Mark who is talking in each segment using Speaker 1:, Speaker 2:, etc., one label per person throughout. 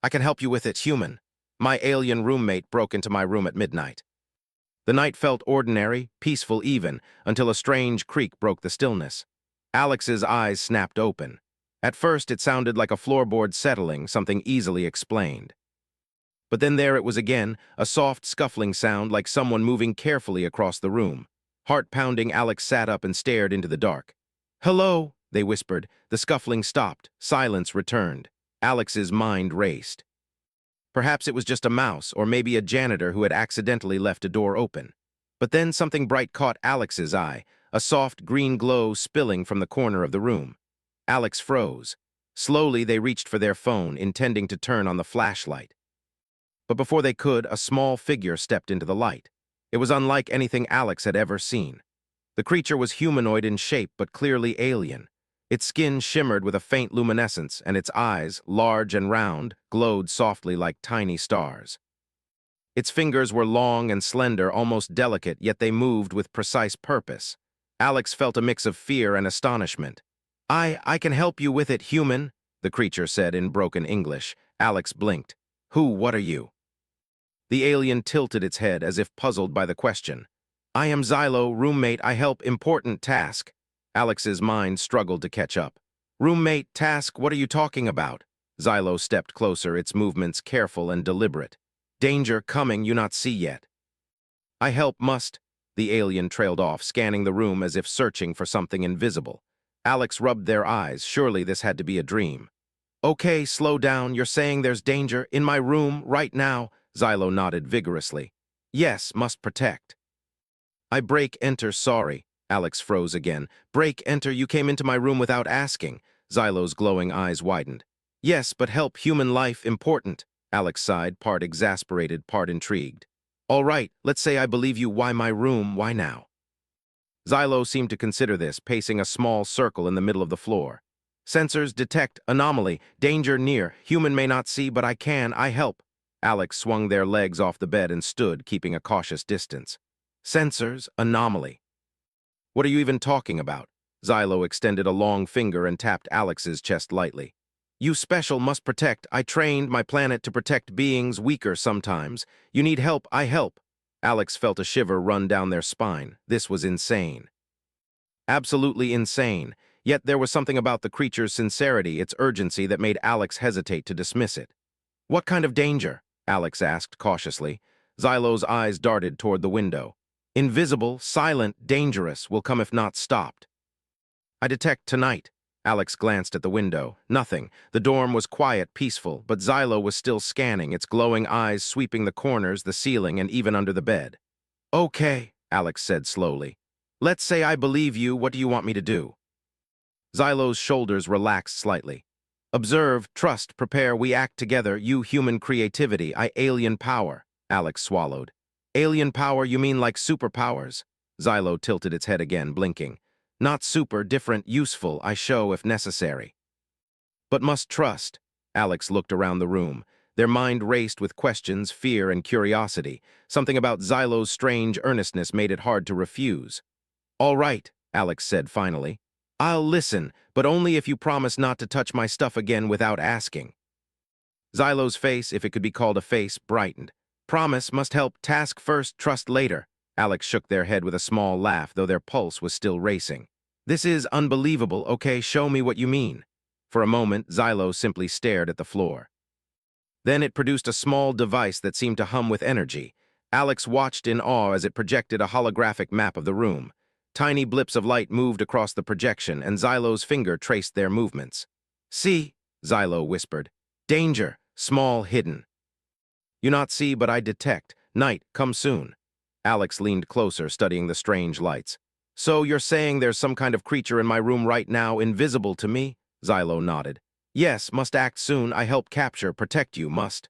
Speaker 1: I can help you with it, human. My alien roommate broke into my room at midnight. The night felt ordinary, peaceful even, until a strange creak broke the stillness. Alex's eyes snapped open. At first, it sounded like a floorboard settling, something easily explained. But then there it was again, a soft, scuffling sound like someone moving carefully across the room. Heart-pounding, Alex sat up and stared into the dark. "Hello," they whispered. The scuffling stopped. Silence returned. Alex's mind raced. Perhaps it was just a mouse, or maybe a janitor who had accidentally left a door open. But then something bright caught Alex's eye, a soft green glow spilling from the corner of the room. Alex froze. Slowly, they reached for their phone, intending to turn on the flashlight. But before they could, a small figure stepped into the light. It was unlike anything Alex had ever seen. The creature was humanoid in shape, but clearly alien. Its skin shimmered with a faint luminescence, and its eyes, large and round, glowed softly like tiny stars. Its fingers were long and slender, almost delicate, yet they moved with precise purpose. Alex felt a mix of fear and astonishment. I can help you with it, human," the creature said in broken English. Alex blinked. What are you?" The alien tilted its head as if puzzled by the question. "I am Xylo, roommate. I help important task." Alex's mind struggled to catch up. "Roommate, task, what are you talking about?" Xylo stepped closer, its movements careful and deliberate. "Danger coming you not see yet." "I help must." The alien trailed off, scanning the room as if searching for something invisible. Alex rubbed their eyes. Surely this had to be a dream. "Okay, slow down. You're saying there's danger in my room right now?" Xylo nodded vigorously. "Yes, must protect." "I break, enter, sorry." Alex froze again. "Break, enter, you came into my room without asking." Xylo's glowing eyes widened. "Yes, but help, human life, important." Alex sighed, part exasperated, part intrigued. "All right, let's say I believe you. Why my room? Why now?" Xylo seemed to consider this, pacing a small circle in the middle of the floor. "Sensors detect anomaly, danger near. Human may not see, but I can. I help." Alex swung their legs off the bed and stood, keeping a cautious distance. "Sensors, anomaly. What are you even talking about?" Xylo extended a long finger and tapped Alex's chest lightly. "You special must protect. I trained my planet to protect beings weaker sometimes. You need help, I help." Alex felt a shiver run down their spine. This was insane. Absolutely insane. Yet there was something about the creature's sincerity, its urgency, that made Alex hesitate to dismiss it. "What kind of danger?" Alex asked cautiously. Xylo's eyes darted toward the window. "Invisible, silent, dangerous, will come if not stopped." "I detect tonight." Alex glanced at the window. Nothing. The dorm was quiet, peaceful, but Xylo was still scanning, its glowing eyes sweeping the corners, the ceiling, and even under the bed. "Okay," Alex said slowly. "Let's say I believe you. What do you want me to do?" Xylo's shoulders relaxed slightly. "Observe, trust, prepare, we act together, you human creativity, I alien power." Alex swallowed. "Alien power, you mean like superpowers?" Xylo tilted its head again, blinking. "Not super, different, useful, I show if necessary." "But must trust." Alex looked around the room. Their mind raced with questions, fear, and curiosity. Something about Xylo's strange earnestness made it hard to refuse. "All right," Alex said finally. "I'll listen, but only if you promise not to touch my stuff again without asking." Xylo's face, if it could be called a face, brightened. "Promise must help, task first, trust later." Alex shook their head with a small laugh, though their pulse was still racing. "This is unbelievable. Okay, show me what you mean." For a moment, Xylo simply stared at the floor. Then it produced a small device that seemed to hum with energy. Alex watched in awe as it projected a holographic map of the room. Tiny blips of light moved across the projection, and Xylo's finger traced their movements. "See," Xylo whispered. "Danger, small, hidden. You not see, but I detect. Night, come soon." Alex leaned closer, studying the strange lights. "So you're saying there's some kind of creature in my room right now, invisible to me?" Xylo nodded. "Yes, must act soon. I help capture, protect you, must."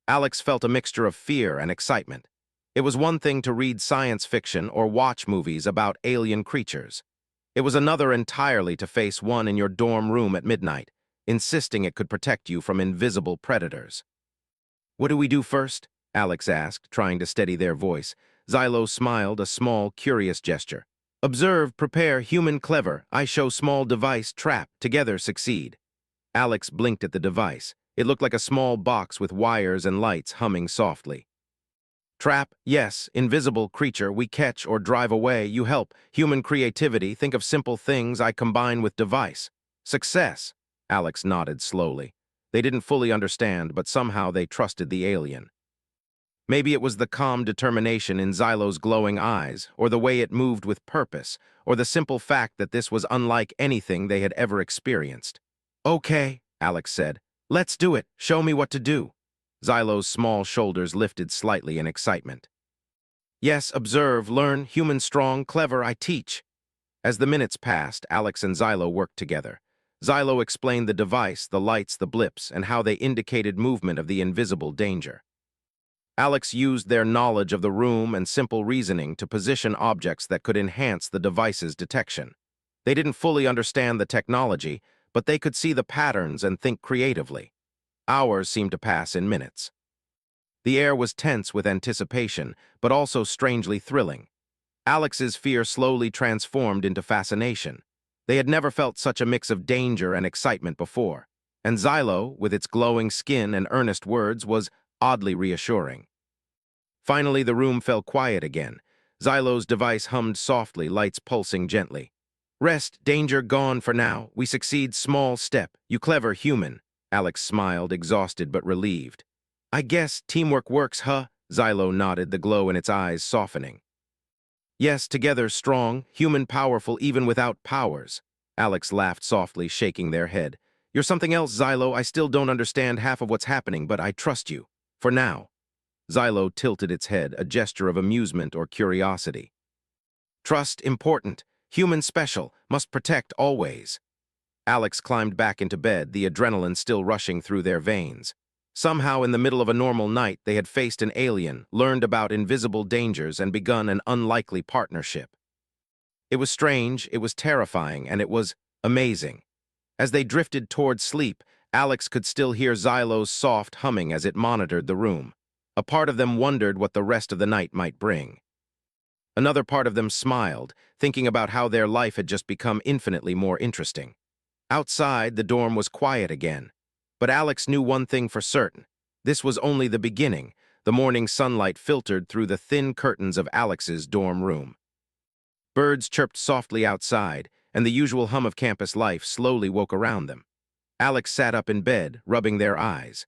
Speaker 1: Alex felt a mixture of fear and excitement. It was one thing to read science fiction or watch movies about alien creatures. It was another entirely to face one in your dorm room at midnight, insisting it could protect you from invisible predators. "What do we do first?" Alex asked, trying to steady their voice. Xylo smiled, a small, curious gesture. "Observe, prepare, human clever. I show small device, trap, together succeed." Alex blinked at the device. It looked like a small box with wires and lights humming softly. Trap, yes. Invisible creature, we catch or drive away, you help. Human creativity, think of simple things I combine with device. Success. Alex nodded slowly. They didn't fully understand, but somehow they trusted the alien. Maybe it was the calm determination in Xylo's glowing eyes, or the way it moved with purpose, or the simple fact that this was unlike anything they had ever experienced. Okay, Alex said. Let's do it. Show me what to do. Xylo's small shoulders lifted slightly in excitement. Yes, observe, learn, human strong, clever, I teach. As the minutes passed, Alex and Xylo worked together. Xylo explained the device, the lights, the blips, and how they indicated movement of the invisible danger. Alex used their knowledge of the room and simple reasoning to position objects that could enhance the device's detection. They didn't fully understand the technology, but they could see the patterns and think creatively. Hours seemed to pass in minutes. The air was tense with anticipation, but also strangely thrilling. Alex's fear slowly transformed into fascination. They had never felt such a mix of danger and excitement before, and Xylo, with its glowing skin and earnest words, was oddly reassuring. Finally, the room fell quiet again. Xylo's device hummed softly, lights pulsing gently. Rest, danger gone for now. We succeed, small step. You clever human. Alex smiled, exhausted but relieved. I guess teamwork works, huh? Xylo nodded, the glow in its eyes softening. Yes, together strong, human powerful even without powers. Alex laughed softly, shaking their head. You're something else, Xylo. I still don't understand half of what's happening, but I trust you. For now. Xylo tilted its head, a gesture of amusement or curiosity. Trust important. Human special. Must protect always. Alex climbed back into bed, the adrenaline still rushing through their veins. Somehow, in the middle of a normal night, they had faced an alien, learned about invisible dangers, and begun an unlikely partnership. It was strange, it was terrifying, and it was amazing. As they drifted toward sleep, Alex could still hear Xylo's soft humming as it monitored the room. A part of them wondered what the rest of the night might bring. Another part of them smiled, thinking about how their life had just become infinitely more interesting. Outside, the dorm was quiet again. But Alex knew one thing for certain. This was only the beginning. The morning sunlight filtered through the thin curtains of Alex's dorm room. Birds chirped softly outside, and the usual hum of campus life slowly woke around them. Alex sat up in bed, rubbing their eyes.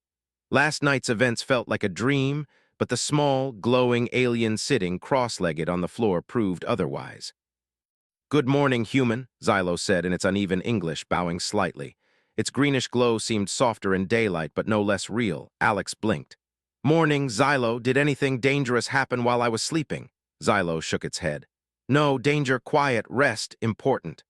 Speaker 1: Last night's events felt like a dream, but the small, glowing alien sitting cross-legged on the floor proved otherwise. Good morning, human, Xylo said in its uneven English, bowing slightly. Its greenish glow seemed softer in daylight, but no less real. Alex blinked. Morning, Xylo. Did anything dangerous happen while I was sleeping? Xylo shook its head. No, danger, quiet, rest, important.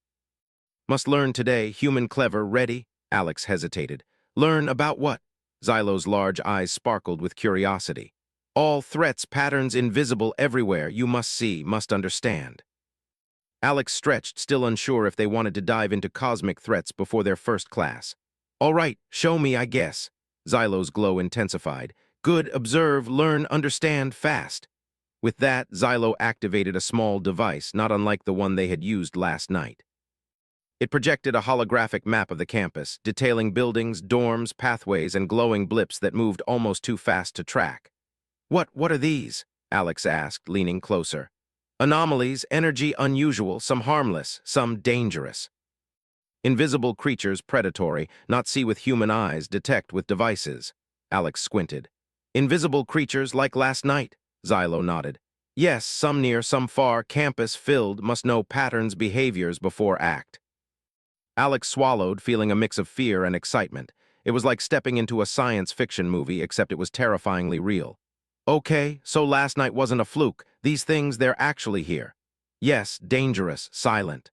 Speaker 1: Must learn today, human clever, ready? Alex hesitated. Learn about what? Xylo's large eyes sparkled with curiosity. All threats, patterns invisible everywhere, you must see, must understand. Alex stretched, still unsure if they wanted to dive into cosmic threats before their first class. All right, show me, I guess. Xylo's glow intensified. Good, observe, learn, understand, fast. With that, Xylo activated a small device, not unlike the one they had used last night. It projected a holographic map of the campus, detailing buildings, dorms, pathways, and glowing blips that moved almost too fast to track. What are these? Alex asked, leaning closer. Anomalies, energy unusual, some harmless, some dangerous. Invisible creatures predatory, not see with human eyes, detect with devices. Alex squinted. Invisible creatures like last night, Xylo nodded. Yes, some near, some far, campus filled, must know patterns, behaviors before act. Alex swallowed, feeling a mix of fear and excitement. It was like stepping into a science fiction movie, except it was terrifyingly real. Okay, so last night wasn't a fluke. These things, they're actually here. Yes, dangerous, silent.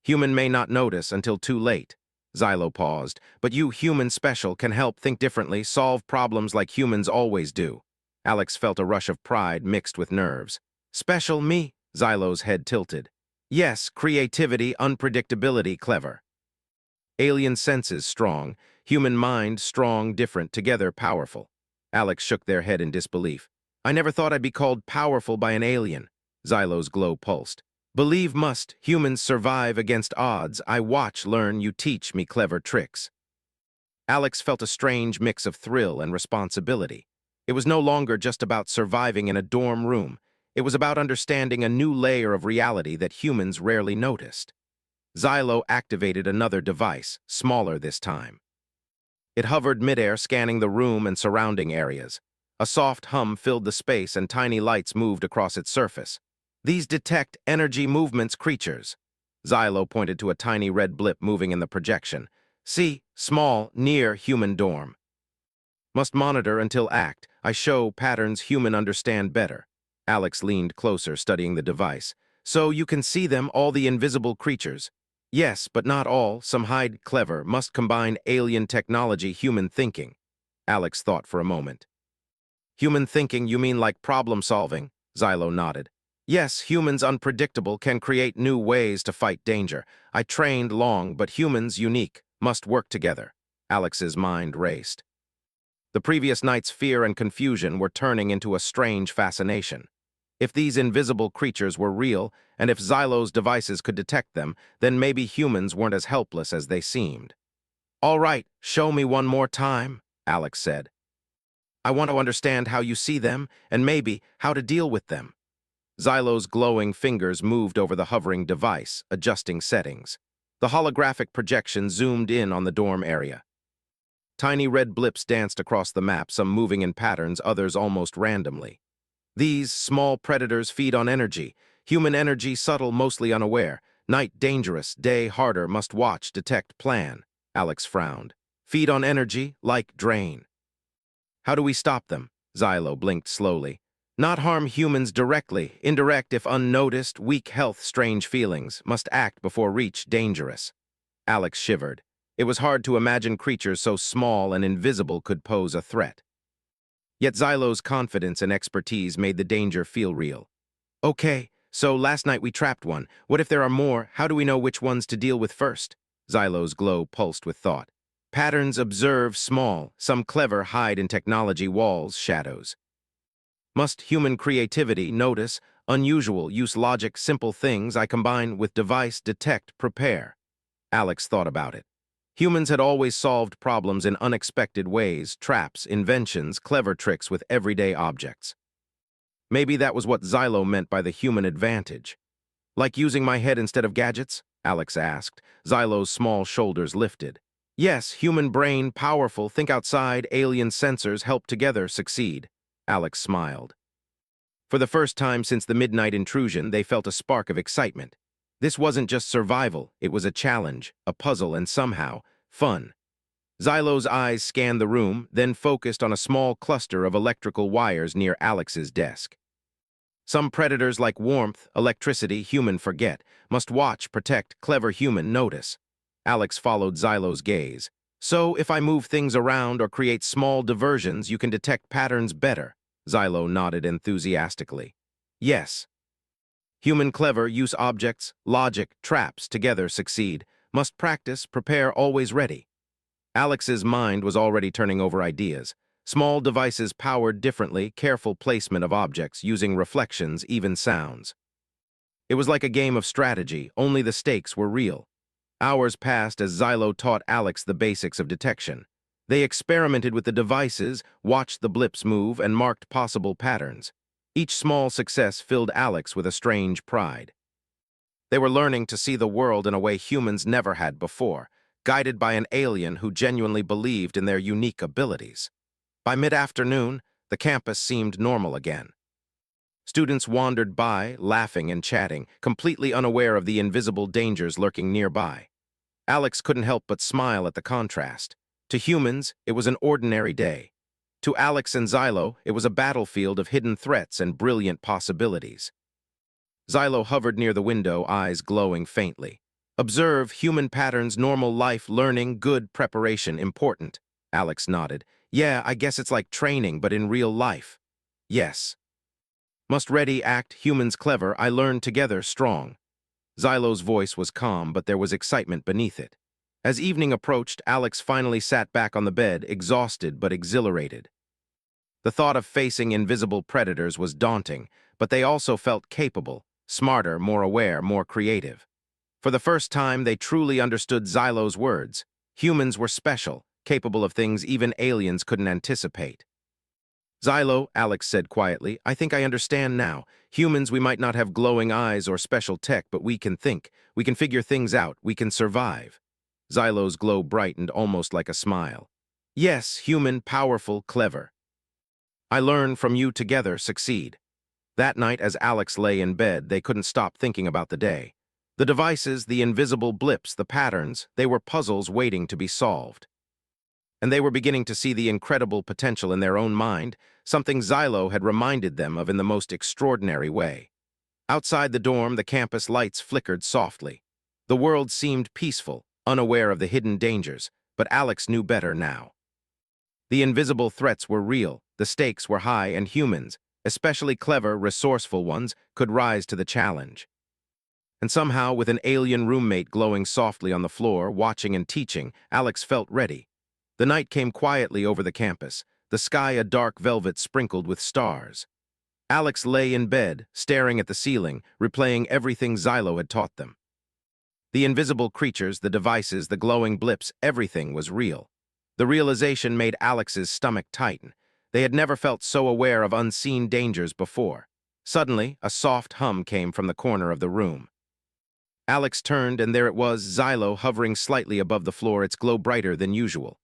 Speaker 1: Human may not notice until too late. Xylo paused. But you, human special, can help think differently, solve problems like humans always do. Alex felt a rush of pride mixed with nerves. Special me? Xylo's head tilted. Yes, creativity, unpredictability, clever. Alien senses strong, human mind strong, different, together powerful. Alex shook their head in disbelief. I never thought I'd be called powerful by an alien. Xylo's glow pulsed. Believe must, humans survive against odds. I watch, learn, you teach me clever tricks. Alex felt a strange mix of thrill and responsibility. It was no longer just about surviving in a dorm room. It was about understanding a new layer of reality that humans rarely noticed. Xylo activated another device, smaller this time. It hovered midair, scanning the room and surrounding areas. A soft hum filled the space and tiny lights moved across its surface. These detect energy movements creatures. Xylo pointed to a tiny red blip moving in the projection. See, small, near human dorm. Must monitor until act. I show patterns human understand better. Alex leaned closer, studying the device. So you can see them, all the invisible creatures. Yes, but not all. Some hide clever, must combine alien technology, human thinking. Alex thought for a moment. Human thinking, you mean like problem solving? Xylo nodded. Yes, humans unpredictable can create new ways to fight danger. I trained long, but humans unique, must work together. Alex's mind raced. The previous night's fear and confusion were turning into a strange fascination. If these invisible creatures were real, and if Xylo's devices could detect them, then maybe humans weren't as helpless as they seemed. All right, show me one more time, Alex said. I want to understand how you see them, and maybe how to deal with them. Xylo's glowing fingers moved over the hovering device, adjusting settings. The holographic projection zoomed in on the dorm area. Tiny red blips danced across the map, some moving in patterns, others almost randomly. These small predators feed on energy. Human energy subtle, mostly unaware. Night dangerous, day harder, must watch, detect, plan. Alex frowned. Feed on energy, like drain. How do we stop them? Xylo blinked slowly. Not harm humans directly, indirect if unnoticed, weak health, strange feelings, must act before reach, dangerous. Alex shivered. It was hard to imagine creatures so small and invisible could pose a threat. Yet Xylo's confidence and expertise made the danger feel real. Okay, so last night we trapped one. What if there are more? How do we know which ones to deal with first? Xylo's glow pulsed with thought. Patterns observe small, some clever hide in technology walls, shadows. Must human creativity notice, unusual, use logic, simple things I combine with device, detect, prepare. Alex thought about it. Humans had always solved problems in unexpected ways, traps, inventions, clever tricks with everyday objects. Maybe that was what Xylo meant by the human advantage. Like using my head instead of gadgets? Alex asked. Xylo's small shoulders lifted. Yes, human brain, powerful, think outside, alien sensors help together succeed. Alex smiled. For the first time since the midnight intrusion, they felt a spark of excitement. This wasn't just survival, it was a challenge, a puzzle, and somehow, fun. Xylo's eyes scanned the room, then focused on a small cluster of electrical wires near Alex's desk. Some predators like warmth, electricity, human forget, must watch, protect, clever human notice. Alex followed Xylo's gaze. So, if I move things around or create small diversions, you can detect patterns better. Xylo nodded enthusiastically. Yes. Human clever, use objects, logic, traps, together succeed. Must practice, prepare, always ready. Alex's mind was already turning over ideas. Small devices powered differently, careful placement of objects, using reflections, even sounds. It was like a game of strategy, only the stakes were real. Hours passed as Xylo taught Alex the basics of detection. They experimented with the devices, watched the blips move, and marked possible patterns. Each small success filled Alex with a strange pride. They were learning to see the world in a way humans never had before, guided by an alien who genuinely believed in their unique abilities. By mid-afternoon, the campus seemed normal again. Students wandered by, laughing and chatting, completely unaware of the invisible dangers lurking nearby. Alex couldn't help but smile at the contrast. To humans, it was an ordinary day. To Alex and Xylo, it was a battlefield of hidden threats and brilliant possibilities. Xylo hovered near the window, eyes glowing faintly. Observe human patterns, normal life, learning, good preparation, important. Alex nodded. Yeah, I guess it's like training, but in real life. Yes. Must ready, act, humans clever, I learn together, strong. Xylo's voice was calm, but there was excitement beneath it. As evening approached, Alex finally sat back on the bed, exhausted but exhilarated. The thought of facing invisible predators was daunting, but they also felt capable, smarter, more aware, more creative. For the first time, they truly understood Xylo's words. Humans were special, capable of things even aliens couldn't anticipate. Xylo, Alex said quietly, I think I understand now. Humans, we might not have glowing eyes or special tech, but we can think. We can figure things out. We can survive. Xylo's glow brightened almost like a smile. Yes, human, powerful, clever. I learn from you together, succeed. That night, as Alex lay in bed, they couldn't stop thinking about the day. The devices, the invisible blips, the patterns, they were puzzles waiting to be solved. And they were beginning to see the incredible potential in their own mind, something Xylo had reminded them of in the most extraordinary way. Outside the dorm, the campus lights flickered softly. The world seemed peaceful, unaware of the hidden dangers, but Alex knew better now. The invisible threats were real, the stakes were high, and humans, especially clever, resourceful ones, could rise to the challenge. And somehow, with an alien roommate glowing softly on the floor, watching and teaching, Alex felt ready. The night came quietly over the campus, the sky a dark velvet sprinkled with stars. Alex lay in bed, staring at the ceiling, replaying everything Xylo had taught them. The invisible creatures, the devices, the glowing blips, everything was real. The realization made Alex's stomach tighten. They had never felt so aware of unseen dangers before. Suddenly, a soft hum came from the corner of the room. Alex turned, and there it was, Xylo hovering slightly above the floor, its glow brighter than usual.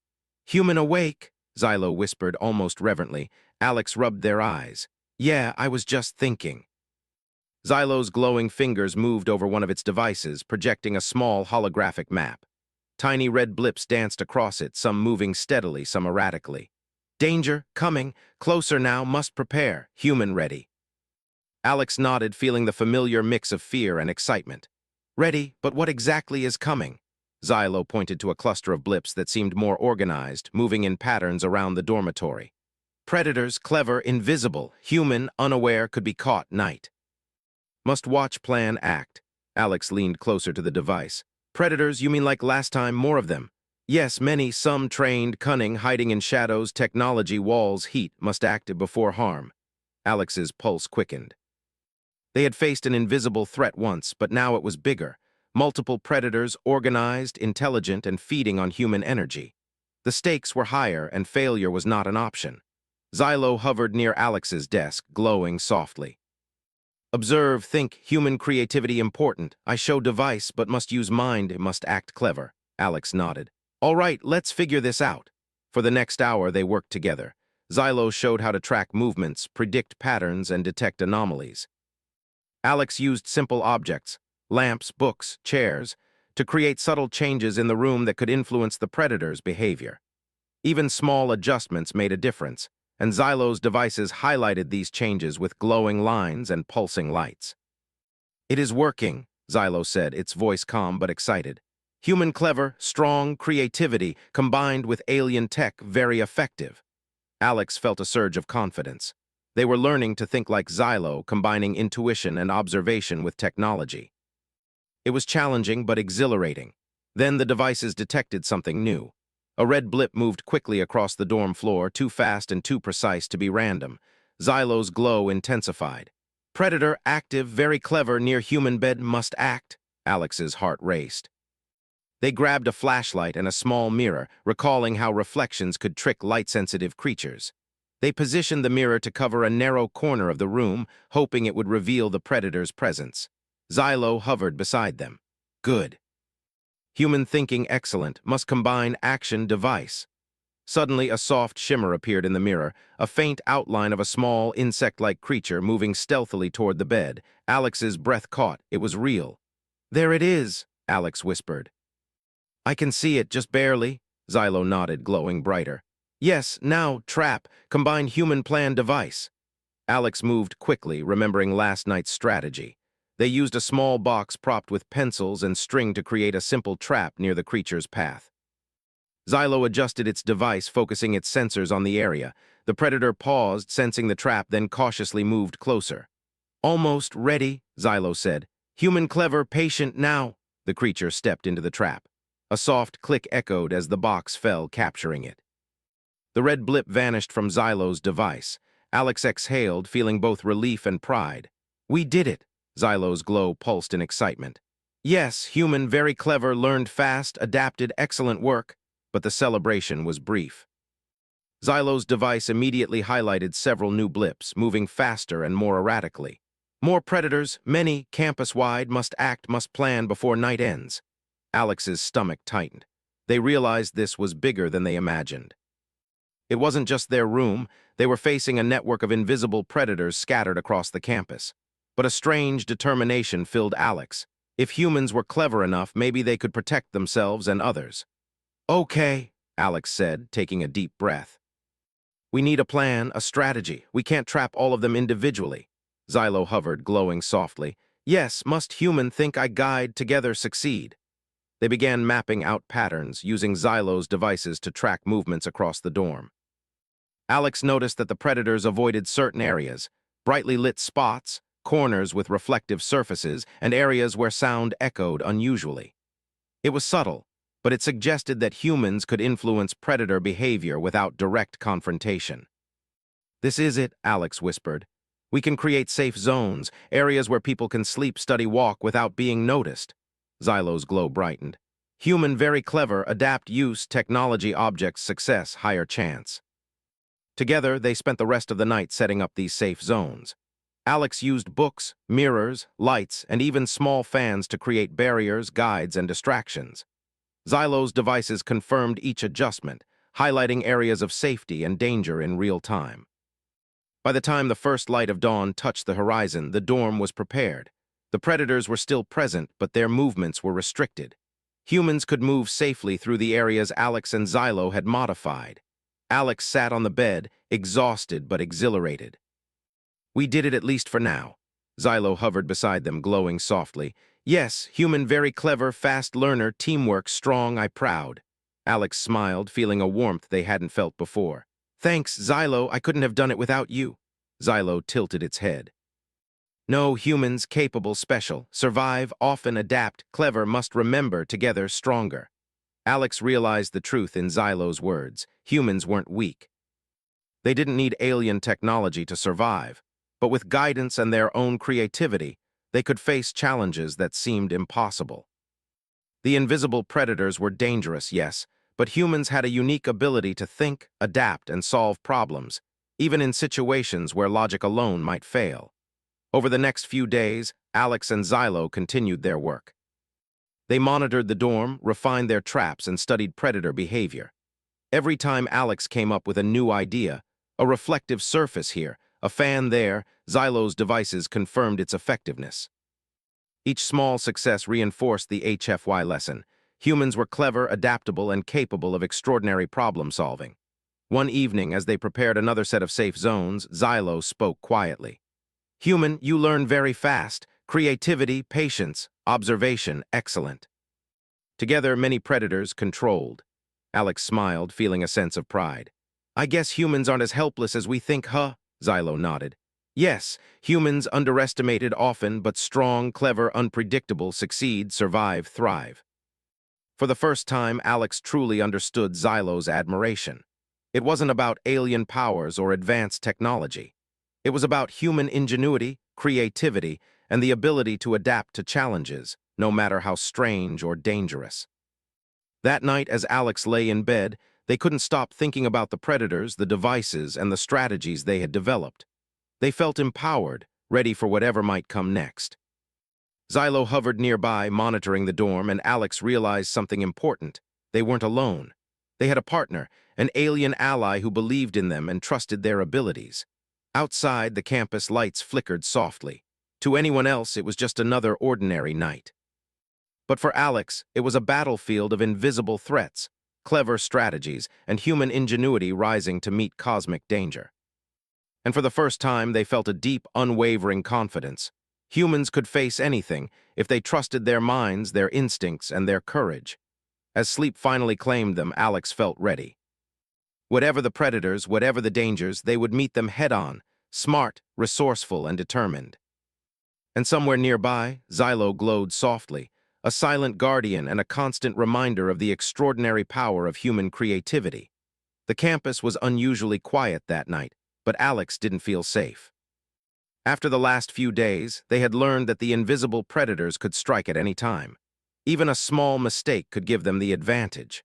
Speaker 1: Human awake, Xylo whispered almost reverently. Alex rubbed their eyes. Yeah, I was just thinking. Xylo's glowing fingers moved over one of its devices, projecting a small holographic map. Tiny red blips danced across it, some moving steadily, some erratically. Danger, coming, closer now, must prepare, human ready. Alex nodded, feeling the familiar mix of fear and excitement. Ready, but what exactly is coming? Xylo pointed to a cluster of blips that seemed more organized, moving in patterns around the dormitory. Predators, clever, invisible, human, unaware, could be caught, night. Must watch, plan, act. Alex leaned closer to the device. Predators, you mean like last time, more of them? Yes, many, some trained, cunning, hiding in shadows, technology, walls, heat, must act before harm. Alex's pulse quickened. They had faced an invisible threat once, but now it was bigger. Multiple predators, organized, intelligent, and feeding on human energy. The stakes were higher, and failure was not an option. Xylo hovered near Alex's desk, glowing softly. Observe, think, human creativity important. I show device, but must use mind, must act clever. Alex nodded. All right, let's figure this out. For the next hour, they worked together. Xylo showed how to track movements, predict patterns, and detect anomalies. Alex used simple objects, lamps, books, chairs, to create subtle changes in the room that could influence the predator's behavior. Even small adjustments made a difference, and Xylo's devices highlighted these changes with glowing lines and pulsing lights. It is working, Xylo said, its voice calm but excited. Human clever, strong creativity combined with alien tech, very effective. Alex felt a surge of confidence. They were learning to think like Xylo, combining intuition and observation with technology. It was challenging but exhilarating. Then the devices detected something new. A red blip moved quickly across the dorm floor, too fast and too precise to be random. Xylo's glow intensified. Predator, active, very clever, near human bed, must act. Alex's heart raced. They grabbed a flashlight and a small mirror, recalling how reflections could trick light-sensitive creatures. They positioned the mirror to cover a narrow corner of the room, hoping it would reveal the predator's presence. Xylo hovered beside them. Good. Human thinking excellent, must combine action device. Suddenly, a soft shimmer appeared in the mirror, a faint outline of a small, insect-like creature moving stealthily toward the bed. Alex's breath caught. It was real. There it is, Alex whispered. I can see it, just barely. Xylo nodded, glowing brighter. Yes, now, trap, combine human plan device. Alex moved quickly, remembering last night's strategy. They used a small box propped with pencils and string to create a simple trap near the creature's path. Xylo adjusted its device, focusing its sensors on the area. The predator paused, sensing the trap, then cautiously moved closer. Almost ready, Xylo said. Human clever, patient now. The creature stepped into the trap. A soft click echoed as the box fell, capturing it. The red blip vanished from Xylo's device. Alex exhaled, feeling both relief and pride. We did it. Xylo's glow pulsed in excitement. Yes, human, very clever, learned fast, adapted, excellent work. but the celebration was brief. Xylo's device immediately highlighted several new blips, moving faster and more erratically. More predators, many, campus-wide, must plan before night ends. Alex's stomach tightened. They realized this was bigger than they imagined. It wasn't just their room, they were facing a network of invisible predators scattered across the campus. But a strange determination filled Alex. If humans were clever enough, maybe they could protect themselves and others. "Okay," Alex said, taking a deep breath. "We need a plan, a strategy. We can't trap all of them individually." Xylo hovered, glowing softly. "Yes, must human think I guide, together succeed." They began mapping out patterns, using Xylo's devices to track movements across the dorm. Alex noticed that the predators avoided certain areas, brightly lit spots, corners with reflective surfaces, and areas where sound echoed unusually. It was subtle, but it suggested that humans could influence predator behavior without direct confrontation. "This is it," Alex whispered. "We can create safe zones, areas where people can sleep, study, walk without being noticed." Xylo's glow brightened. "Human, very clever, adapt, use, technology, objects, success, higher chance." Together, they spent the rest of the night setting up these safe zones. Alex used books, mirrors, lights, and even small fans to create barriers, guides, and distractions. Xylo's devices confirmed each adjustment, highlighting areas of safety and danger in real time. By the time the first light of dawn touched the horizon, the dorm was prepared. The predators were still present, but their movements were restricted. Humans could move safely through the areas Alex and Xylo had modified. Alex sat on the bed, exhausted but exhilarated. "We did it, at least for now." Xylo hovered beside them, glowing softly. "Yes, human, very clever, fast learner, teamwork, strong, I proud." Alex smiled, feeling a warmth they hadn't felt before. "Thanks, Xylo, I couldn't have done it without you." Xylo tilted its head. "No, humans, capable, special, survive, often adapt, clever, must remember, together, stronger." Alex realized the truth in Xylo's words. Humans weren't weak. They didn't need alien technology to survive, but with guidance and their own creativity, they could face challenges that seemed impossible. The invisible predators were dangerous, yes, but humans had a unique ability to think, adapt, and solve problems, even in situations where logic alone might fail. Over the next few days, Alex and Xylo continued their work. They monitored the dorm, refined their traps, and studied predator behavior. Every time Alex came up with a new idea, a reflective surface here, a fan there, Xylo's devices confirmed its effectiveness. Each small success reinforced the HFY lesson. Humans were clever, adaptable, and capable of extraordinary problem-solving. One evening, as they prepared another set of safe zones, Xylo spoke quietly. "Human, you learn very fast. Creativity, patience, observation, excellent." Together, many predators controlled. Alex smiled, feeling a sense of pride. "I guess humans aren't as helpless as we think, huh?" Xylo nodded. "Yes, humans underestimated often, but strong, clever, unpredictable, succeed, survive, thrive." For the first time, Alex truly understood Xylo's admiration. It wasn't about alien powers or advanced technology. It was about human ingenuity, creativity, and the ability to adapt to challenges, no matter how strange or dangerous. That night, as Alex lay in bed, they couldn't stop thinking about the predators, the devices, and the strategies they had developed. They felt empowered, ready for whatever might come next. Xylo hovered nearby, monitoring the dorm, and Alex realized something important. They weren't alone. They had a partner, an alien ally who believed in them and trusted their abilities. Outside, the campus lights flickered softly. To anyone else, it was just another ordinary night. But for Alex, it was a battlefield of invisible threats, clever strategies, and human ingenuity rising to meet cosmic danger. And for the first time, they felt a deep, unwavering confidence. Humans could face anything if they trusted their minds, their instincts, and their courage. As sleep finally claimed them, Alex felt ready. Whatever the predators, whatever the dangers, they would meet them head-on, smart, resourceful, and determined. And somewhere nearby, Xylo glowed softly, a silent guardian and a constant reminder of the extraordinary power of human creativity. The campus was unusually quiet that night, but Alex didn't feel safe. After the last few days, they had learned that the invisible predators could strike at any time. Even a small mistake could give them the advantage.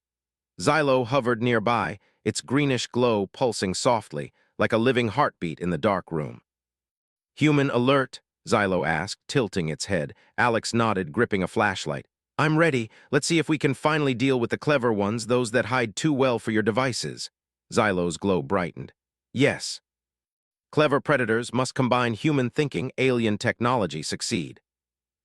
Speaker 1: Xylo hovered nearby, its greenish glow pulsing softly, like a living heartbeat in the dark room. "Human alert?" Xylo asked, tilting its head. Alex nodded, gripping a flashlight. "I'm ready. Let's see if we can finally deal with the clever ones, those that hide too well for your devices." Xylo's glow brightened. "Yes. Clever predators must combine human thinking, alien technology succeed."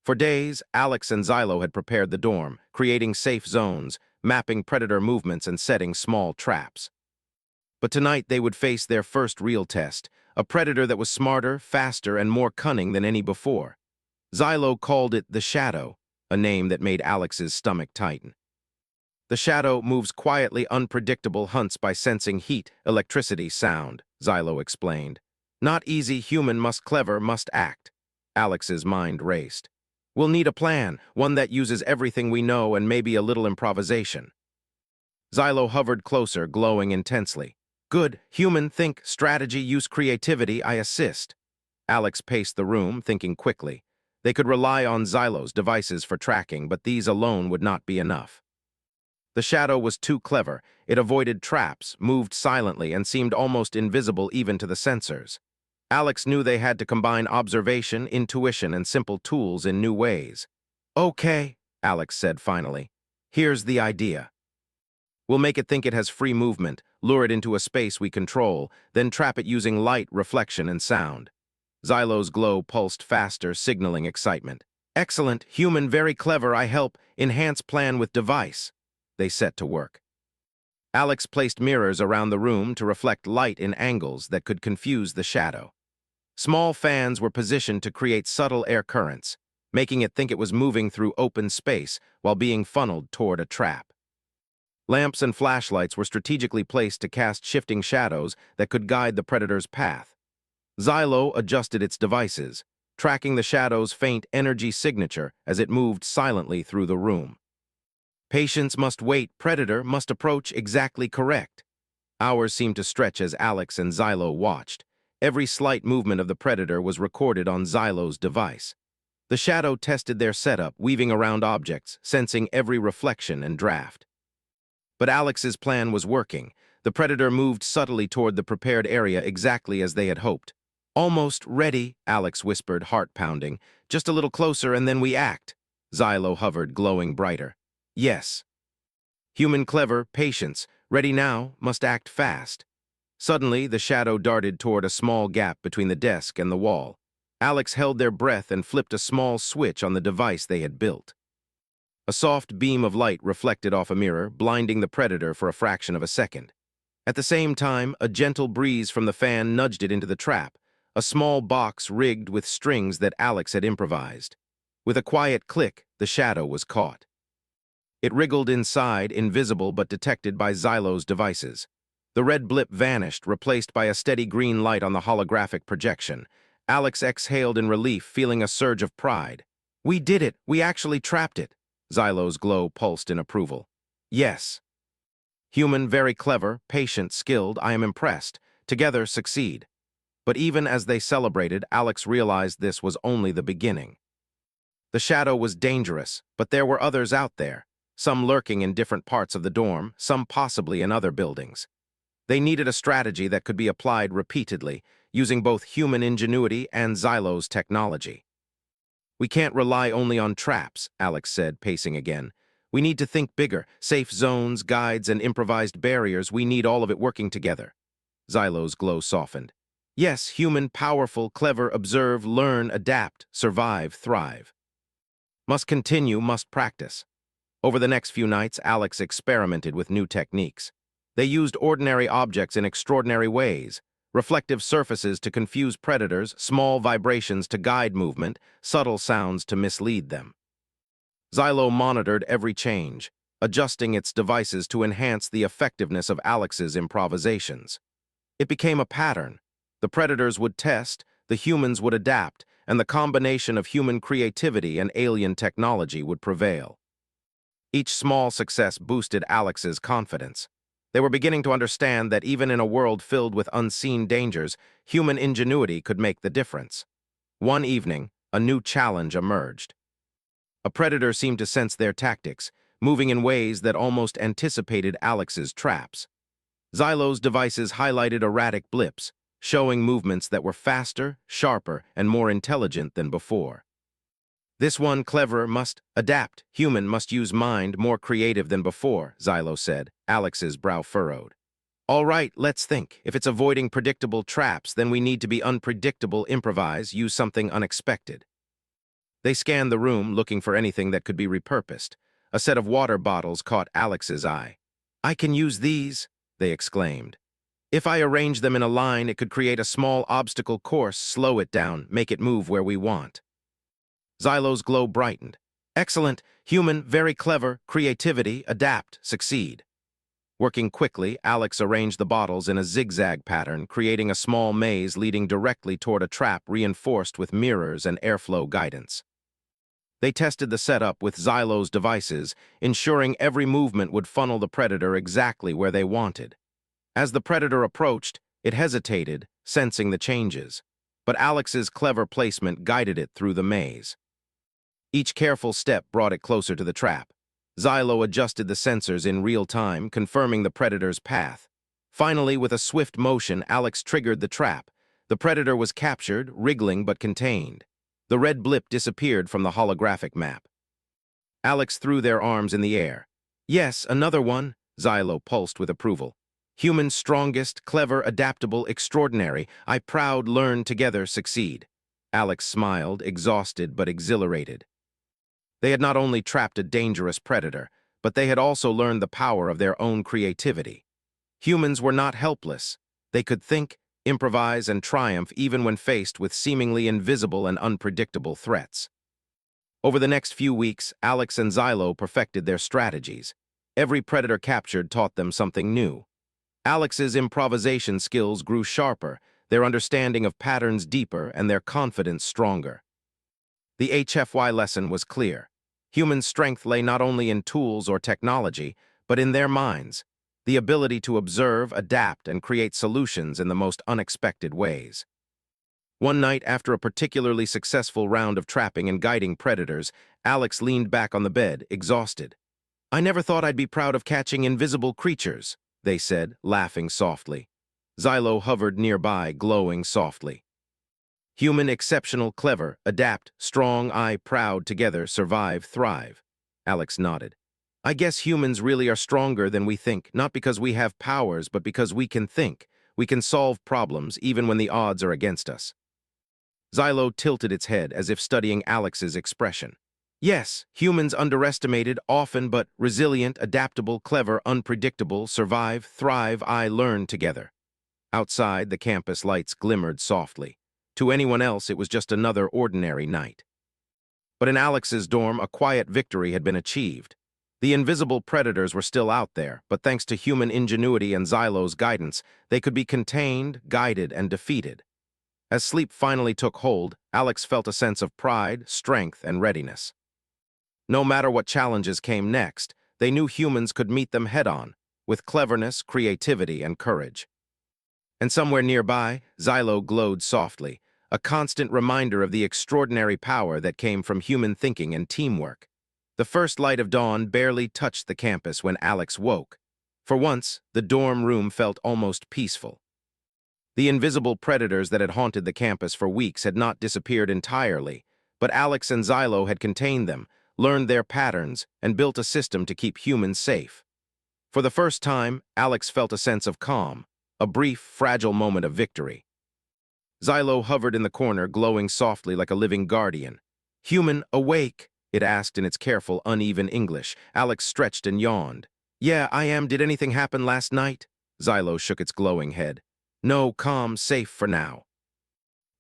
Speaker 1: For days, Alex and Xylo had prepared the dorm, creating safe zones, mapping predator movements and setting small traps. But tonight they would face their first real test, a predator that was smarter, faster, and more cunning than any before. Xylo called it the Shadow, a name that made Alex's stomach tighten. The Shadow moves quietly, unpredictable hunts by sensing heat, electricity, sound, Xylo explained. Not easy, human must clever, must act. Alex's mind raced. We'll need a plan, one that uses everything we know and maybe a little improvisation. Xylo hovered closer, glowing intensely. Good, human, think, strategy, use creativity, I assist. Alex paced the room, thinking quickly. They could rely on Xylo's devices for tracking, but these alone would not be enough. The Shadow was too clever. It avoided traps, moved silently, and seemed almost invisible even to the sensors. Alex knew they had to combine observation, intuition, and simple tools in new ways. "Okay," Alex said finally. "Here's the idea. We'll make it think it has free movement, lure it into a space we control, then trap it using light, reflection, and sound." Xylo's glow pulsed faster, signaling excitement. "Excellent, human, very clever, I help, enhance plan with device." They set to work. Alex placed mirrors around the room to reflect light in angles that could confuse the Shadow. Small fans were positioned to create subtle air currents, making it think it was moving through open space while being funneled toward a trap. Lamps and flashlights were strategically placed to cast shifting shadows that could guide the predator's path. Xylo adjusted its devices, tracking the Shadow's faint energy signature as it moved silently through the room. Patience must wait, predator must approach exactly correct. Hours seemed to stretch as Alex and Xylo watched. Every slight movement of the predator was recorded on Xylo's device. The Shadow tested their setup, weaving around objects, sensing every reflection and draft. But Alex's plan was working. The predator moved subtly toward the prepared area exactly as they had hoped. "Almost ready," Alex whispered, heart pounding. "Just a little closer and then we act." Xylo hovered, glowing brighter. "Yes. Human clever, patience, ready now, must act fast." Suddenly, the Shadow darted toward a small gap between the desk and the wall. Alex held their breath and flipped a small switch on the device they had built. A soft beam of light reflected off a mirror, blinding the predator for a fraction of a second. At the same time, a gentle breeze from the fan nudged it into the trap, a small box rigged with strings that Alex had improvised. With a quiet click, the Shadow was caught. It wriggled inside, invisible but detected by Xylo's devices. The red blip vanished, replaced by a steady green light on the holographic projection. Alex exhaled in relief, feeling a surge of pride. "We did it! We actually trapped it!" Xylo's glow pulsed in approval. "Yes. Human, very clever, patient, skilled, I am impressed. Together, succeed." But even as they celebrated, Alex realized this was only the beginning. The Shadow was dangerous, but there were others out there, some lurking in different parts of the dorm, some possibly in other buildings. They needed a strategy that could be applied repeatedly, using both human ingenuity and Xylo's technology. "We can't rely only on traps," Alex said, pacing again. "We need to think bigger. Safe zones, guides, and improvised barriers, we need all of it working together." Xylo's glow softened. "Yes, human, powerful, clever, observe, learn, adapt, survive, thrive. Must continue, must practice." Over the next few nights, Alex experimented with new techniques. They used ordinary objects in extraordinary ways, reflective surfaces to confuse predators, small vibrations to guide movement, subtle sounds to mislead them. Xylo monitored every change, adjusting its devices to enhance the effectiveness of Alex's improvisations. It became a pattern. The predators would test, the humans would adapt, and the combination of human creativity and alien technology would prevail. Each small success boosted Alex's confidence. They were beginning to understand that even in a world filled with unseen dangers, human ingenuity could make the difference. One evening, a new challenge emerged. A predator seemed to sense their tactics, moving in ways that almost anticipated Alex's traps. Xylo's devices highlighted erratic blips, showing movements that were faster, sharper, and more intelligent than before. This one cleverer must adapt. Human must use mind, more creative than before, Xylo said, Alex's brow furrowed. All right, let's think. If it's avoiding predictable traps, then we need to be unpredictable, improvise, use something unexpected. They scanned the room, looking for anything that could be repurposed. A set of water bottles caught Alex's eye. I can use these, they exclaimed. If I arrange them in a line, it could create a small obstacle course, slow it down, make it move where we want. Xylo's glow brightened. Excellent, human, very clever, creativity, adapt, succeed. Working quickly, Alex arranged the bottles in a zigzag pattern, creating a small maze leading directly toward a trap reinforced with mirrors and airflow guidance. They tested the setup with Xylo's devices, ensuring every movement would funnel the predator exactly where they wanted. As the predator approached, it hesitated, sensing the changes, but Alex's clever placement guided it through the maze. Each careful step brought it closer to the trap. Xylo adjusted the sensors in real time, confirming the predator's path. Finally, with a swift motion, Alex triggered the trap. The predator was captured, wriggling but contained. The red blip disappeared from the holographic map. Alex threw their arms in the air. Yes, another one, Xylo pulsed with approval. Human strongest, clever, adaptable, extraordinary. I proud, learn together, succeed. Alex smiled, exhausted but exhilarated. They had not only trapped a dangerous predator, but they had also learned the power of their own creativity. Humans were not helpless. They could think, improvise, and triumph even when faced with seemingly invisible and unpredictable threats. Over the next few weeks, Alex and Xylo perfected their strategies. Every predator captured taught them something new. Alex's improvisation skills grew sharper, their understanding of patterns deeper, and their confidence stronger. The HFY lesson was clear. Human strength lay not only in tools or technology, but in their minds, the ability to observe, adapt, and create solutions in the most unexpected ways. One night, after a particularly successful round of trapping and guiding predators, Alex leaned back on the bed, exhausted. I never thought I'd be proud of catching invisible creatures, they said, laughing softly. Xylo hovered nearby, glowing softly. Human, exceptional, clever, adapt, strong, I, proud, together, survive, thrive. Alex nodded. I guess humans really are stronger than we think, not because we have powers, but because we can think. We can solve problems, even when the odds are against us. Xylo tilted its head as if studying Alex's expression. Yes, humans underestimated, often, but resilient, adaptable, clever, unpredictable, survive, thrive, I, learn together. Outside, the campus lights glimmered softly. To anyone else, it was just another ordinary night. But in Alex's dorm, a quiet victory had been achieved. The invisible predators were still out there, but thanks to human ingenuity and Xylo's guidance, they could be contained, guided, and defeated. As sleep finally took hold, Alex felt a sense of pride, strength, and readiness. No matter what challenges came next, they knew humans could meet them head-on, with cleverness, creativity, and courage. And somewhere nearby, Xylo glowed softly, a constant reminder of the extraordinary power that came from human thinking and teamwork. The first light of dawn barely touched the campus when Alex woke. For once, the dorm room felt almost peaceful. The invisible predators that had haunted the campus for weeks had not disappeared entirely, but Alex and Xylo had contained them, learned their patterns, and built a system to keep humans safe. For the first time, Alex felt a sense of calm, a brief, fragile moment of victory. Xylo hovered in the corner, glowing softly like a living guardian. Human, awake, it asked in its careful, uneven English. Alex stretched and yawned. Yeah, I am. Did anything happen last night? Xylo shook its glowing head. No, calm, safe for now.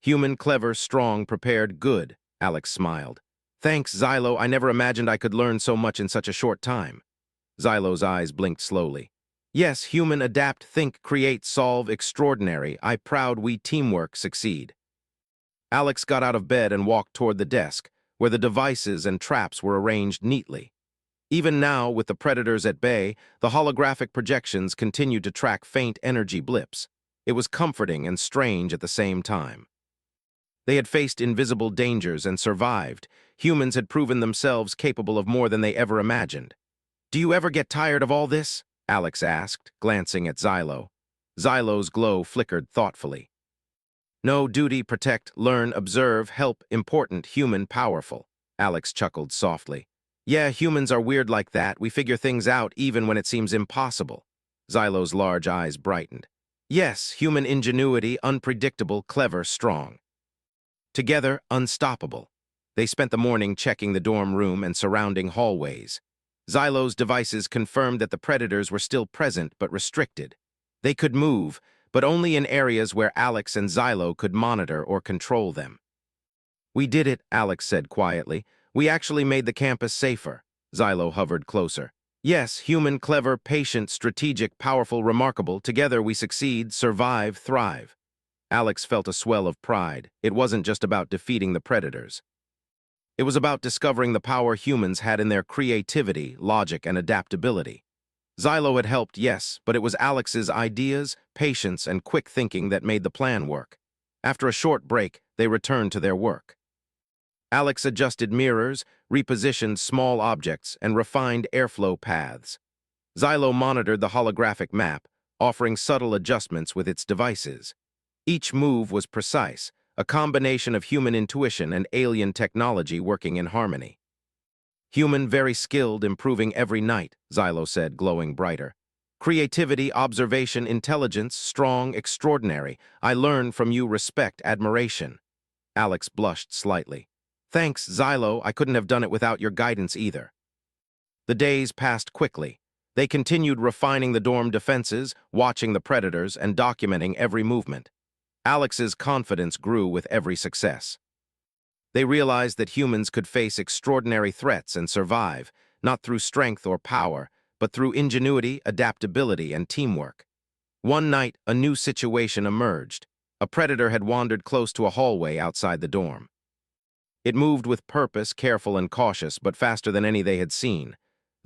Speaker 1: Human, clever, strong, prepared, good, Alex smiled. Thanks, Xylo. I never imagined I could learn so much in such a short time. Xylo's eyes blinked slowly. Yes, human, adapt, think, create, solve, extraordinary. I proud we teamwork succeed. Alex got out of bed and walked toward the desk, where the devices and traps were arranged neatly. Even now, with the predators at bay, the holographic projections continued to track faint energy blips. It was comforting and strange at the same time. They had faced invisible dangers and survived. Humans had proven themselves capable of more than they ever imagined. Do you ever get tired of all this? Alex asked, glancing at Xylo. Xylo's glow flickered thoughtfully. No, duty, protect, learn, observe, help, important, human, powerful. Alex chuckled softly. Yeah, humans are weird like that. We figure things out even when it seems impossible. Xylo's large eyes brightened. Yes, human ingenuity, unpredictable, clever, strong. Together, unstoppable. They spent the morning checking the dorm room and surrounding hallways. Xylo's devices confirmed that the predators were still present but restricted. They could move, but only in areas where Alex and Xylo could monitor or control them. We did it, Alex said quietly. We actually made the campus safer. Xylo hovered closer. Yes, human, clever, patient, strategic, powerful, remarkable. Together we succeed, survive, thrive. Alex felt a swell of pride. It wasn't just about defeating the predators. It was about discovering the power humans had in their creativity, logic, and adaptability. Xylo had helped, yes, but it was Alex's ideas, patience, and quick thinking that made the plan work. After a short break, they returned to their work. Alex adjusted mirrors, repositioned small objects, and refined airflow paths. Xylo monitored the holographic map, offering subtle adjustments with its devices. Each move was precise, a combination of human intuition and alien technology working in harmony. Human, very skilled, improving every night, Xylo said, glowing brighter. Creativity, observation, intelligence, strong, extraordinary. I learn from you respect, admiration. Alex blushed slightly. Thanks, Xylo. I couldn't have done it without your guidance either. The days passed quickly. They continued refining the dorm defenses, watching the predators, and documenting every movement. Alex's confidence grew with every success. They realized that humans could face extraordinary threats and survive, not through strength or power, but through ingenuity, adaptability, and teamwork. One night, a new situation emerged. A predator had wandered close to a hallway outside the dorm. It moved with purpose, careful and cautious, but faster than any they had seen.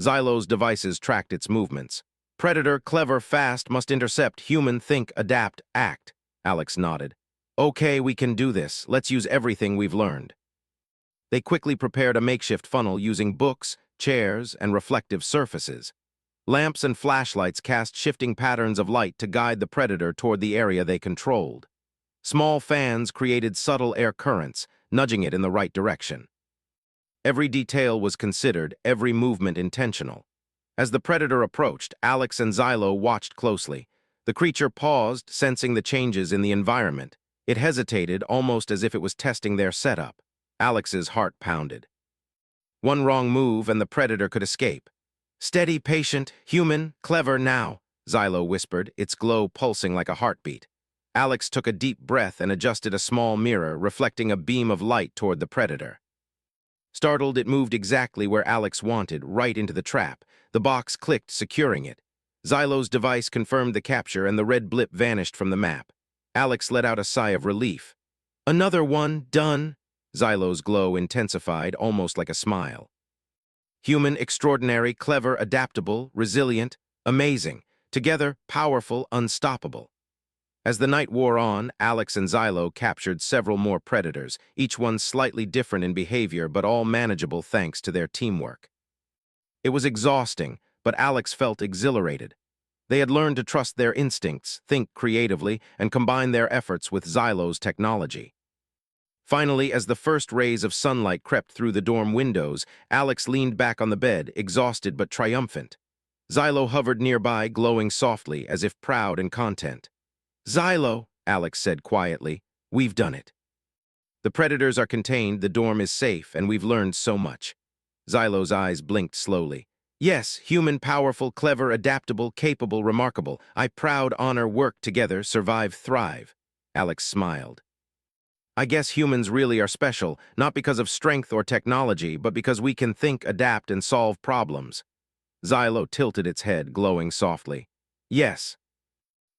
Speaker 1: Xylo's devices tracked its movements. Predator, clever, fast, must intercept, human, think, adapt, act. Alex nodded. Okay, we can do this. Let's use everything we've learned. They quickly prepared a makeshift funnel using books, chairs, and reflective surfaces. Lamps and flashlights cast shifting patterns of light to guide the predator toward the area they controlled. Small fans created subtle air currents, nudging it in the right direction. Every detail was considered, every movement intentional. As the predator approached, Alex and Xylo watched closely. The creature paused, sensing the changes in the environment. It hesitated, almost as if it was testing their setup. Alex's heart pounded. One wrong move and the predator could escape. Steady, patient, human, clever now, Xylo whispered, its glow pulsing like a heartbeat. Alex took a deep breath and adjusted a small mirror, reflecting a beam of light toward the predator. Startled, it moved exactly where Alex wanted, right into the trap. The box clicked, securing it. Xylo's device confirmed the capture and the red blip vanished from the map. Alex let out a sigh of relief. Another one, done. Xylo's glow intensified, almost like a smile. Human, extraordinary, clever, adaptable, resilient, amazing. Together, powerful, unstoppable. As the night wore on, Alex and Xylo captured several more predators, each one slightly different in behavior but all manageable thanks to their teamwork. It was exhausting, but Alex felt exhilarated. They had learned to trust their instincts, think creatively, and combine their efforts with Xylo's technology. Finally, as the first rays of sunlight crept through the dorm windows, Alex leaned back on the bed, exhausted but triumphant. Xylo hovered nearby, glowing softly, as if proud and content. Xylo, Alex said quietly, we've done it. The predators are contained, the dorm is safe, and we've learned so much. Xylo's eyes blinked slowly. Yes, human, powerful, clever, adaptable, capable, remarkable. I proud honor work together, survive, thrive. Alex smiled. I guess humans really are special, not because of strength or technology, but because we can think, adapt, and solve problems. Xylo tilted its head, glowing softly. Yes.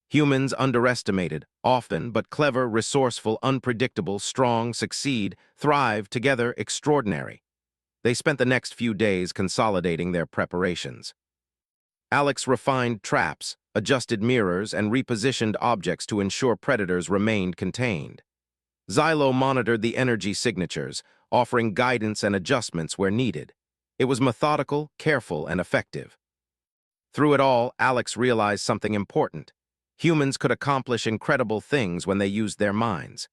Speaker 1: Humans underestimated, often, but clever, resourceful, unpredictable, strong, succeed, thrive, together, extraordinary. They spent the next few days consolidating their preparations. Alex refined traps, adjusted mirrors, and repositioned objects to ensure predators remained contained. Xylo monitored the energy signatures, offering guidance and adjustments where needed. It was methodical, careful, and effective. Through it all, Alex realized something important. Humans could accomplish incredible things when they used their minds.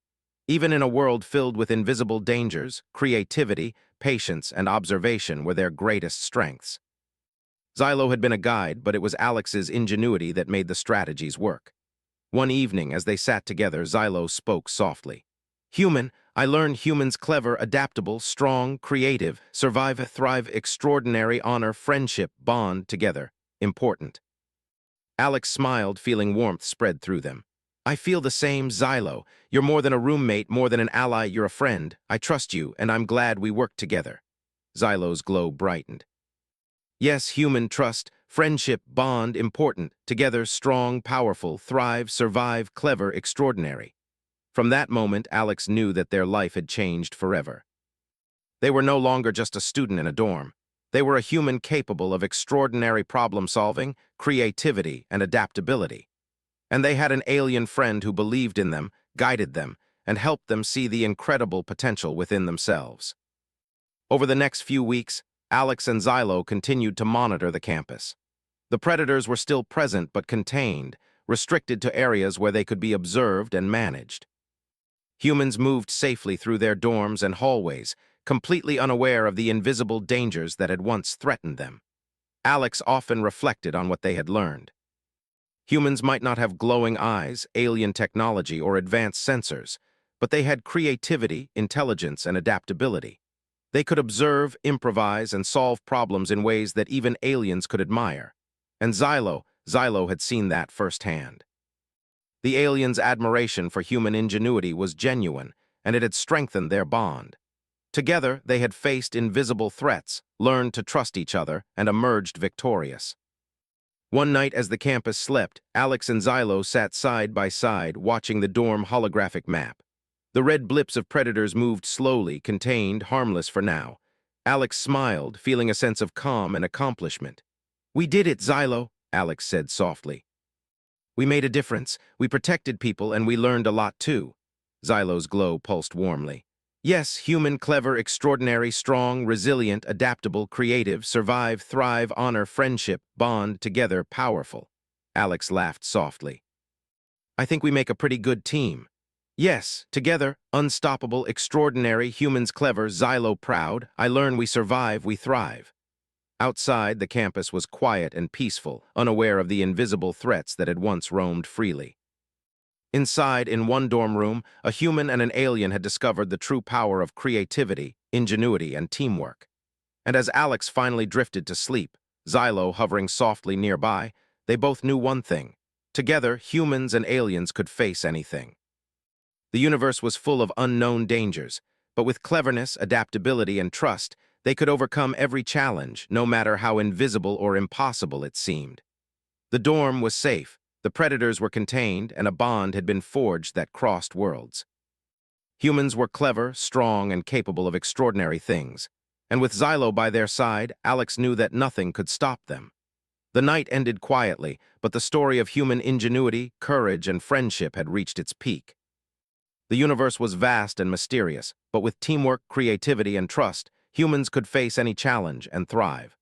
Speaker 1: Even in a world filled with invisible dangers, creativity, patience, and observation were their greatest strengths. Xylo had been a guide, but it was Alex's ingenuity that made the strategies work. One evening, as they sat together, Xylo spoke softly. "Human, I learned humans clever, adaptable, strong, creative, survive, thrive, extraordinary, honor, friendship, bond, together. Important." Alex smiled, feeling warmth spread through them. "I feel the same, Xylo. You're more than a roommate, more than an ally, you're a friend. I trust you, and I'm glad we worked together." Xylo's glow brightened. "Yes, human trust, friendship, bond, important. Together, strong, powerful, thrive, survive, clever, extraordinary." From that moment, Alex knew that their life had changed forever. They were no longer just a student in a dorm. They were a human capable of extraordinary problem-solving, creativity, and adaptability. And they had an alien friend who believed in them, guided them, and helped them see the incredible potential within themselves. Over the next few weeks, Alex and Xylo continued to monitor the campus. The predators were still present but contained, restricted to areas where they could be observed and managed. Humans moved safely through their dorms and hallways, completely unaware of the invisible dangers that had once threatened them. Alex often reflected on what they had learned. Humans might not have glowing eyes, alien technology, or advanced sensors, but they had creativity, intelligence, and adaptability. They could observe, improvise, and solve problems in ways that even aliens could admire. And Xylo had seen that firsthand. The aliens' admiration for human ingenuity was genuine, and it had strengthened their bond. Together, they had faced invisible threats, learned to trust each other, and emerged victorious. One night as the campus slept, Alex and Xylo sat side by side, watching the dorm holographic map. The red blips of predators moved slowly, contained, harmless for now. Alex smiled, feeling a sense of calm and accomplishment. "We did it, Xylo," Alex said softly. "We made a difference, we protected people, and we learned a lot too." Xylo's glow pulsed warmly. "Yes, human, clever, extraordinary, strong, resilient, adaptable, creative, survive, thrive, honor, friendship, bond, together, powerful." Alex laughed softly. "I think we make a pretty good team." "Yes, together, unstoppable, extraordinary, humans clever, Xylo proud. I learn we survive, we thrive." Outside, the campus was quiet and peaceful, unaware of the invisible threats that had once roamed freely. Inside, in one dorm room, a human and an alien had discovered the true power of creativity, ingenuity, and teamwork. And as Alex finally drifted to sleep, Xylo hovering softly nearby, they both knew one thing. Together, humans and aliens could face anything. The universe was full of unknown dangers, but with cleverness, adaptability, and trust, they could overcome every challenge, no matter how invisible or impossible it seemed. The dorm was safe, the predators were contained, and a bond had been forged that crossed worlds. Humans were clever, strong, and capable of extraordinary things, and with Xylo by their side, Alex knew that nothing could stop them. The night ended quietly, but the story of human ingenuity, courage, and friendship had reached its peak. The universe was vast and mysterious, but with teamwork, creativity, and trust, humans could face any challenge and thrive.